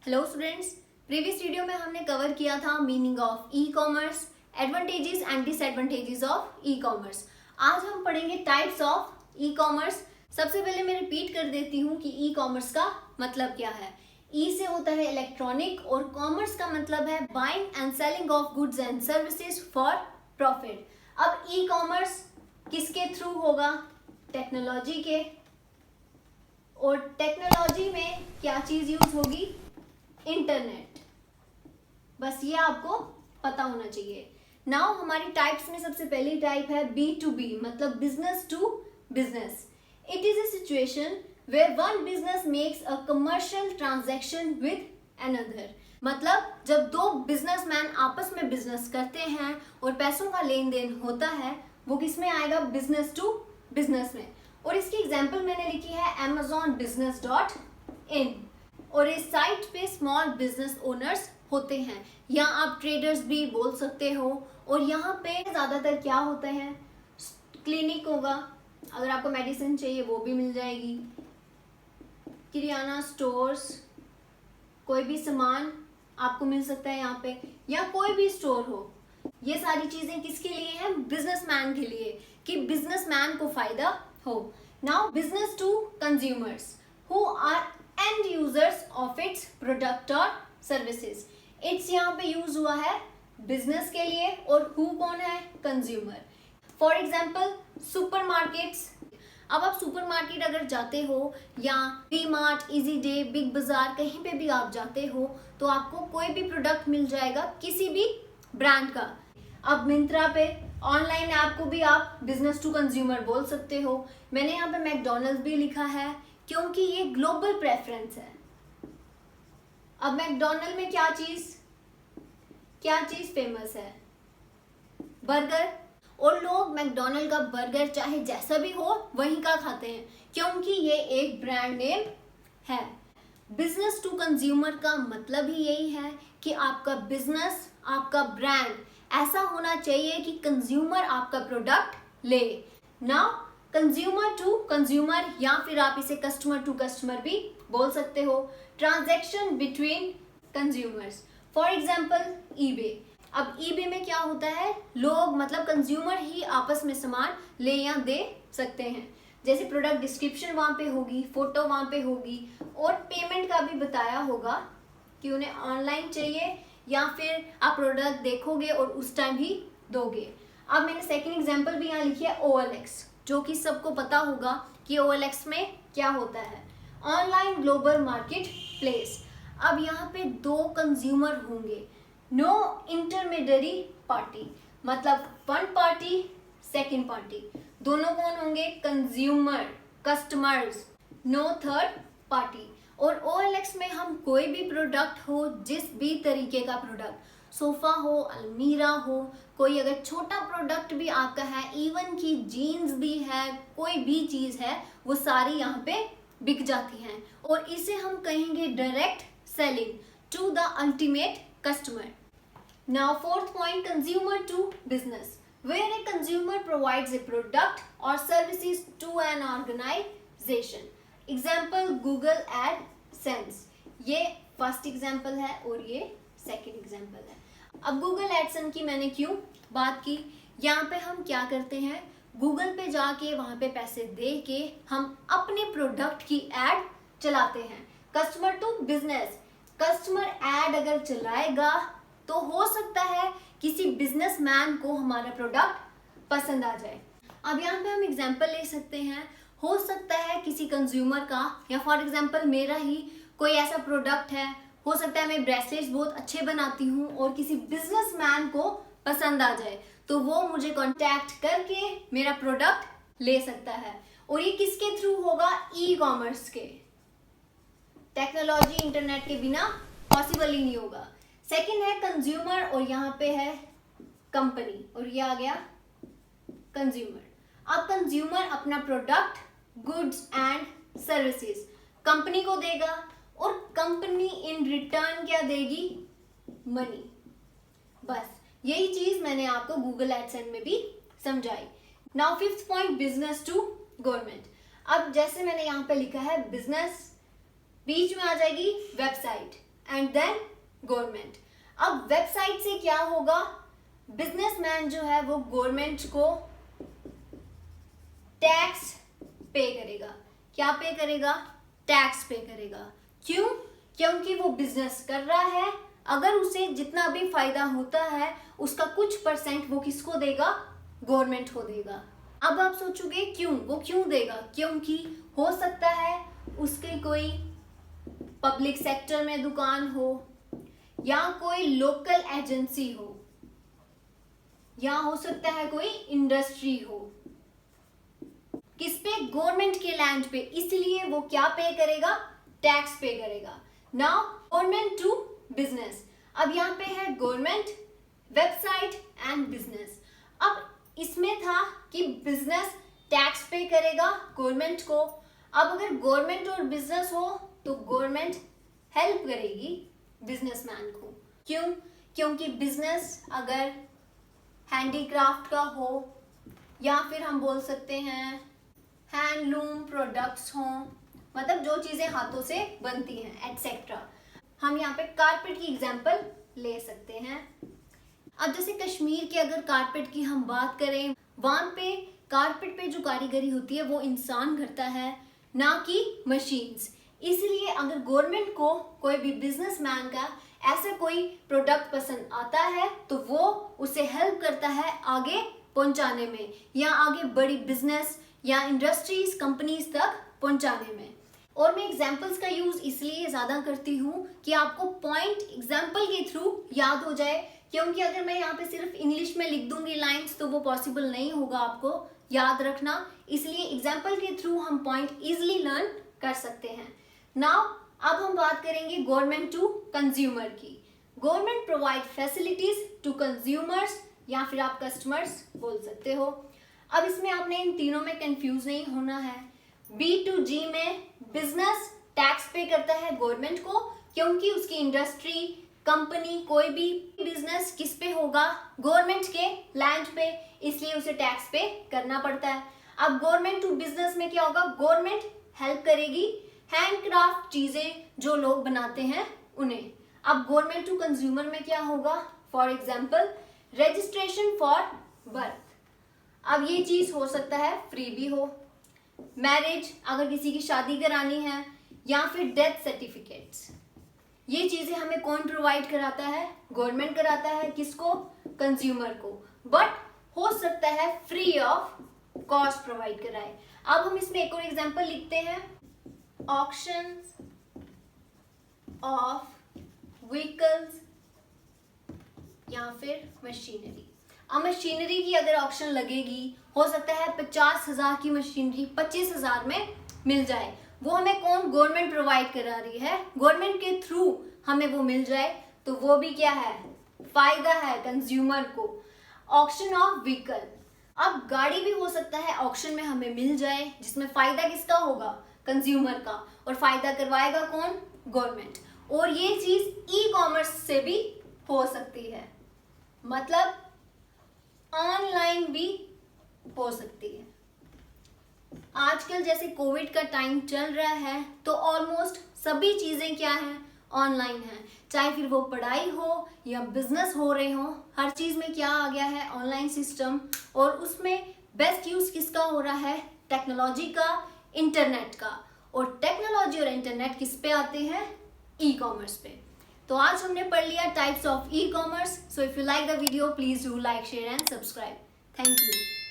Hello students, previous video में हमने cover किया था meaning of e commerce, advantages and disadvantages of e commerce. आज हम पढ़ेंगे टाइप्स ऑफ ई कॉमर्स। सबसे पहले मैं रिपीट कर देती हूँ कि ई कॉमर्स का मतलब क्या है। ई से होता है इलेक्ट्रॉनिक और कॉमर्स का मतलब है buying and selling of goods and services for profit. अब ई कॉमर्स किसके थ्रू होगा? टेक्नोलॉजी के। और टेक्नोलॉजी में क्या चीज यूज होगी? इंटरनेट। बस ये आपको पता होना चाहिए। नाउ हमारी टाइप्स में सबसे पहली टाइप है B2B, मतलब business to business. It is a situation where one business makes a commercial transaction with another. मतलब जब दो बिजनेसमैन आपस में बिजनेस करते हैं और पैसों का लेन देन होता है, वो किस में आएगा? बिजनेस टू बिजनेस में। और इसकी एग्जांपल मैंने लिखी है amazonbusiness.in। और इस साइट पे स्मॉल बिजनेस ओनर्स होते हैं, या आप ट्रेडर्स भी बोल सकते हो। और यहाँ पे ज्यादातर क्या होता है? क्लिनिक होगा, अगर आपको मेडिसिन चाहिए वो भी मिल जाएगी, किराना स्टोर्स, कोई भी सामान आपको मिल सकता है यहाँ पे, या कोई भी स्टोर हो। ये सारी चीजें किसके लिए हैं? बिजनेसमैन के लिए, कि बिजनेसमैन को फायदा हो। Now business to consumers who are end users of its product और सर्विसेज। इट्स यहाँ पे यूज हुआ है बिजनेस के लिए, और हु कौन है? कंज्यूमर। For example supermarkets. अब आप सुपरमार्केट अगर जाते हो, या D mart, easy day, big बाजार, कहीं पे भी आप जाते हो, तो आपको कोई भी प्रोडक्ट मिल जाएगा किसी भी ब्रांड का। अब मिंत्रा पे, ऑनलाइन ऐप को भी आप बिजनेस टू कंज्यूमर बोल सकते हो। मैंने यहाँ पे मैकडोनल्ड्स भी लिखा है क्योंकि ये ग्लोबल प्रेफरेंस है। अब मैकडोनल्ड में क्या चीज फेमस है? बर्गर। और लोग मैकडोनल्ड का बर्गर चाहे जैसा भी हो वहीं का खाते हैं, क्योंकि ये एक ब्रांड नेम है। बिजनेस टू कंज्यूमर का मतलब ही यही है कि आपका बिजनेस, आपका ब्रांड ऐसा होना चाहिए कि कंज्यूमर आपका प्रोडक्ट ले। नाउ कंज्यूमर टू कंज्यूमर, या फिर आप इसे कस्टमर टू कस्टमर भी बोल सकते हो। Transaction between consumers, for example eBay. अब ईबे में क्या होता है? लोग, मतलब कंज्यूमर ही आपस में सामान ले या दे सकते हैं। जैसे प्रोडक्ट डिस्क्रिप्शन वहां पे होगी, फोटो वहां पे होगी, और पेमेंट का भी बताया होगा कि उन्हें ऑनलाइन चाहिए या फिर आप प्रोडक्ट देखोगे और उस टाइम ही दोगे। अब मैंने सेकंड एग्जांपल भी यहाँ लिखी है OLX, जो कि सबको पता होगा कि OLX में क्या होता है? Online global market place. अब यहाँ पे दो कंज्यूमर होंगे, नो इंटरमीडियरी पार्टी, मतलब वन पार्टी, सेकंड पार्टी। दोनों कौन होंगे? Consumer, customers, no third party. और OLX में हम कोई भी प्रोडक्ट हो, जिस भी तरीके का प्रोडक्ट, सोफा हो, अलमीरा हो, कोई अगर छोटा प्रोडक्ट भी आपका है, इवन की जीन्स भी है, कोई भी चीज है, वो सारी यहाँ पे बिक जाती हैं। और इसे हम कहेंगे direct selling to the ultimate customer. Now fourth point, consumer to business, where a consumer provides a product or services to an organization. Example Google AdSense। ये फर्स्ट एग्जाम्पल है और ये सेकंड एग्जाम्पल है। अब गूगल एडसेंस की मैंने क्यों बात की? यहाँ पे हम क्या करते हैं? गूगल पे जाके वहां पे पैसे दे के हम अपने प्रोडक्ट की एड चलाते हैं। Customer to business, customer ad अगर चलाएगा तो हो सकता है किसी बिजनेसमैन को हमारा प्रोडक्ट पसंद आ जाए। अब यहाँ पे हम एग्जांपल ले सकते हैं, हो सकता है किसी कंज्यूमर का, या फॉर एग्जांपल मेरा ही कोई ऐसा प्रोडक्ट है, हो सकता है मैं ब्रेसलेट्स बहुत अच्छे बनाती हूँ और किसी बिजनेसमैन को पसंद आ जाए, तो वो मुझे कांटेक्ट करके मेरा प्रोडक्ट ले सकता है। और ये किसके थ्रू होगा? ई कॉमर्स के। टेक्नोलॉजी, इंटरनेट के बिना पॉसिबल ही नहीं होगा। सेकंड है कंज्यूमर, और यहाँ पे है कंपनी, और ये आ गया कंज्यूमर। अब कंज्यूमर अपना product, goods and services company को देगा, और कंपनी इन रिटर्न क्या देगी? मनी। बस यही चीज मैंने आपको गूगल एडसेंस में भी समझाई। Now fifth point, business to government. अब जैसे मैंने यहाँ पे लिखा है बिजनेस, बीच में आ जाएगी वेबसाइट, एंड देन गवर्नमेंट। अब वेबसाइट से क्या होगा, बिजनेसमैन जो है वो गवर्नमेंट को टैक्स पे करेगा। क्या पे करेगा, टैक्स पे करेगा। क्यों, क्योंकि वो बिजनेस कर रहा है, अगर उसे जितना भी फायदा होता है उसका कुछ परसेंट वो किसको देगा, गवर्नमेंट को देगा। अब आप सोचोगे क्यों, वो क्यों देगा, क्योंकि हो सकता है उसके कोई पब्लिक सेक्टर में दुकान हो, या कोई लोकल एजेंसी हो, या हो सकता है कोई इंडस्ट्री हो, किस पे, गवर्नमेंट के लैंड पे, इसलिए वो क्या पे करेगा, टैक्स पे करेगा। Now government to business. अब यहाँ पे है गवर्नमेंट, वेबसाइट एंड बिजनेस। अब इसमें था कि बिजनेस टैक्स पे करेगा गवर्नमेंट को। अब अगर गवर्नमेंट और बिजनेस हो तो गवर्नमेंट हेल्प करेगी बिजनेसमैन को। क्यों, क्योंकि बिजनेस अगर हैंडीक्राफ्ट का हो, या फिर हम बोल सकते हैं हैंडलूम प्रोडक्ट्स हों, मतलब जो चीजें हाथों से बनती हैं एटसेट्रा। हम यहाँ पे कारपेट की एग्जांपल ले सकते हैं। अब जैसे कश्मीर के अगर कारपेट की हम बात करें, वहां पे कारपेट पे जो कारीगरी होती है वो इंसान करता है, ना कि मशीन्स। इसलिए अगर गवर्नमेंट को कोई भी बिजनेसमैन का ऐसा कोई प्रोडक्ट पसंद आता है तो वो उसे हेल्प करता है आगे पहुंचाने में, या आगे बड़ी बिजनेस या इंडस्ट्रीज कंपनीज तक पहुंचाने में। और मैं एग्जाम्पल्स का यूज इसलिए ज्यादा करती हूँ कि आपको पॉइंट एग्जाम्पल के थ्रू याद हो जाए, क्योंकि अगर मैं यहाँ पे सिर्फ इंग्लिश में लिख दूंगी लाइंस तो वो पॉसिबल नहीं होगा आपको याद रखना। इसलिए एग्जाम्पल के थ्रू हम पॉइंट इजिली लर्न कर सकते हैं। नाउ अब हम बात करेंगे गवर्नमेंट टू कंज्यूमर की। Government provide facilities to consumers, या फिर आप कस्टमर्स बोल सकते हो। अब इसमें आपने इन तीनों में कंफ्यूज नहीं होना है। B2G में बिजनेस टैक्स पे करता है गवर्नमेंट को, क्योंकि उसकी इंडस्ट्री, कंपनी, कोई भी बिजनेस किस पे होगा, गवर्नमेंट के लैंड पे, इसलिए उसे टैक्स पे करना पड़ता है। अब गवर्नमेंट टू बिजनेस में क्या होगा, गवर्नमेंट हेल्प करेगी हैंडक्राफ्ट चीजें जो लोग बनाते हैं उन्हें। अब गवर्नमेंट टू कंज्यूमर में क्या होगा, for example registration for birth. अब ये चीज हो सकता है फ्री भी हो, मैरिज अगर किसी की शादी करानी है, या फिर डेथ सर्टिफिकेट्स, ये चीजें हमें कौन प्रोवाइड कराता है, गवर्नमेंट कराता है। किसको, कंज्यूमर को, बट हो सकता है फ्री ऑफ कॉस्ट प्रोवाइड कराए। अब हम इसमें एक और एग्जांपल लिखते हैं, ऑक्शंस ऑफ व्हीकल्स या फिर मशीनरी। अब मशीनरी की अगर ऑक्शन लगेगी, हो सकता है 50,000 की मशीनरी 25,000 में मिल जाए। वो हमें कौन, गवर्नमेंट प्रोवाइड करा रही है, गवर्नमेंट के थ्रू हमें वो मिल जाए, तो वो भी क्या है, फायदा है कंज्यूमर को। ऑक्शन ऑफ व्हीकल, अब गाड़ी भी हो सकता है ऑक्शन में हमें मिल जाए, जिसमें फायदा किसका होगा, कंज्यूमर का, और फायदा करवाएगा कौन, गवर्नमेंट। और ये चीज ई कॉमर्स से भी हो सकती है, मतलब ऑनलाइन भी हो सकती है। आजकल जैसे कोविड का टाइम चल रहा है तो ऑलमोस्ट सभी चीजें क्या हैं, ऑनलाइन है। चाहे फिर वो पढ़ाई हो या बिजनेस हो रहे हो, हर चीज में क्या आ गया है, ऑनलाइन सिस्टम। और उसमें बेस्ट यूज किसका हो रहा है, टेक्नोलॉजी का, इंटरनेट का। और टेक्नोलॉजी और इंटरनेट किस पे आते हैं, ई कॉमर्स पे। तो आज हमने पढ़ लिया types of e commerce. So if you like the video please do like, share and subscribe. Thank you.